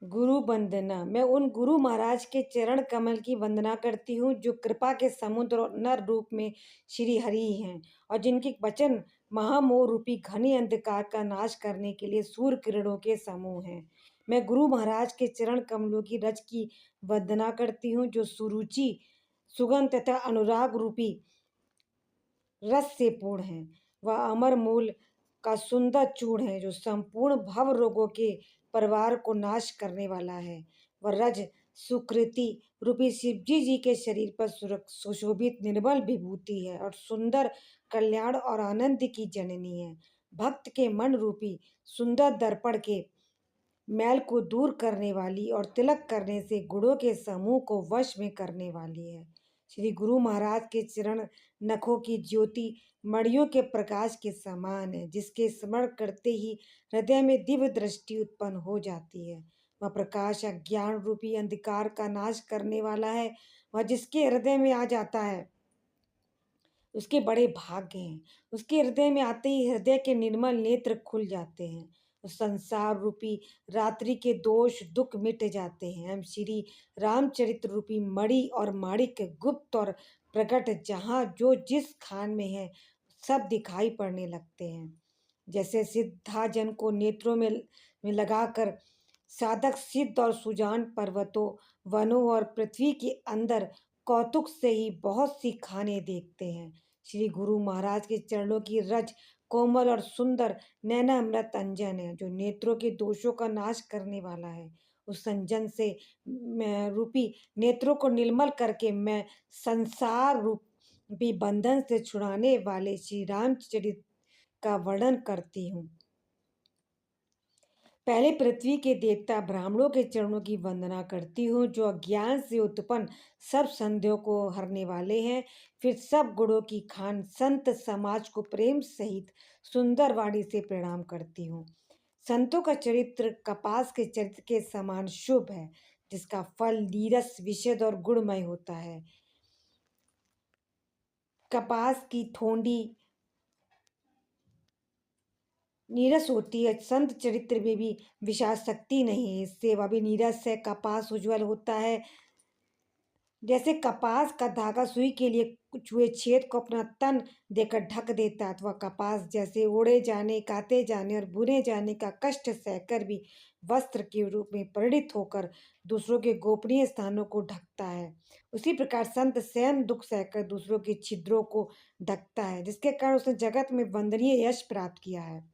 गुरु वंदना। मैं उन गुरु महाराज के चरण कमल की वंदना करती हूँ जो कृपा के समुद्र और नर रूप में श्री हरि हैं और जिनके वचन महामोह रूपी घने अंधकार का नाश करने के लिए सूर्य किरणों के समूह हैं। मैं गुरु महाराज के चरण कमलों की रज की वंदना करती हूँ जो सुरुचि सुगंध तथा अनुराग रूपी रस से पूर्ण है। वह अमर मूल का सुंदर चूर्ण है जो संपूर्ण भव रोगों के परिवार को नाश करने वाला है। वह रज सुकृति रूपी शिवजी जी के शरीर पर सुशोभित निर्मल विभूति है और सुंदर कल्याण और आनंद की जननी है। भक्त के मन रूपी सुंदर दर्पण के मैल को दूर करने वाली और तिलक करने से गुणों के समूह को वश में करने वाली है। श्री गुरु महाराज के चरण नखों की ज्योति मणियों के प्रकाश के समान है जिसके स्मरण करते ही हृदय में दिव्य दृष्टि उत्पन्न हो जाती है। वह प्रकाश अज्ञान रूपी अंधकार का नाश करने वाला है। वह जिसके हृदय में आ जाता है उसके बड़े भाग्य हैं। उसके हृदय में आते ही हृदय के निर्मल नेत्र खुल जाते हैं। उस संसार रूपी रात्रि के दोष दुख मिट जाते हैं। हम श्री रामचरित्र रूपी मणि और माणिक गुप्त और प्रकट जहाँ जो जिस खान में है सब दिखाई पड़ने लगते हैं। जैसे सिद्धाजन को नेत्रों में लगाकर साधक सिद्ध और सुजान पर्वतों वनों और पृथ्वी के अंदर कौतुक से ही बहुत सी खाने देखते हैं। श्री गुरु महाराज के चरणों की रज कोमल और सुंदर नैनामृत अंजन है जो नेत्रों के दोषों का नाश करने वाला है। उस संजन से मैं रूपी नेत्रों को निर्मल करके मैं संसार रूपी बंधन से छुड़ाने वाले श्री रामचरित का वर्णन करती हूँ। पहले पृथ्वी के देवता ब्राह्मणों के चरणों की वंदना करती हूँ जो अज्ञान से उत्पन्न सब संदेहों को हरने वाले हैं। फिर सब गुणों की खान संत समाज को प्रेम सहित सुंदर वाणी से प्रणाम करती हूँ। संतों का चरित्र कपास के चरित्र के समान शुभ है जिसका फल नीरस विशद और गुणमय होता है। कपास की ठोंडी नीरस होती है। संत चरित्र में भी विशाल शक्ति नहीं है इससे वह भी नीरस है। कपास उज्जवल होता है जैसे कपास का धागा सुई के लिए कुछ हुए छेद को अपना तन देकर ढक देता है। वह कपास जैसे ओढ़े जाने काते जाने और बुने जाने का कष्ट सहकर भी वस्त्र के रूप में परिणित होकर दूसरों के गोपनीय स्थानों को ढकता है। उसी प्रकार संत स्वयं दुख सहकर दूसरों के छिद्रों को ढकता है जिसके कारण उसने जगत में वंदनीय यश प्राप्त किया है।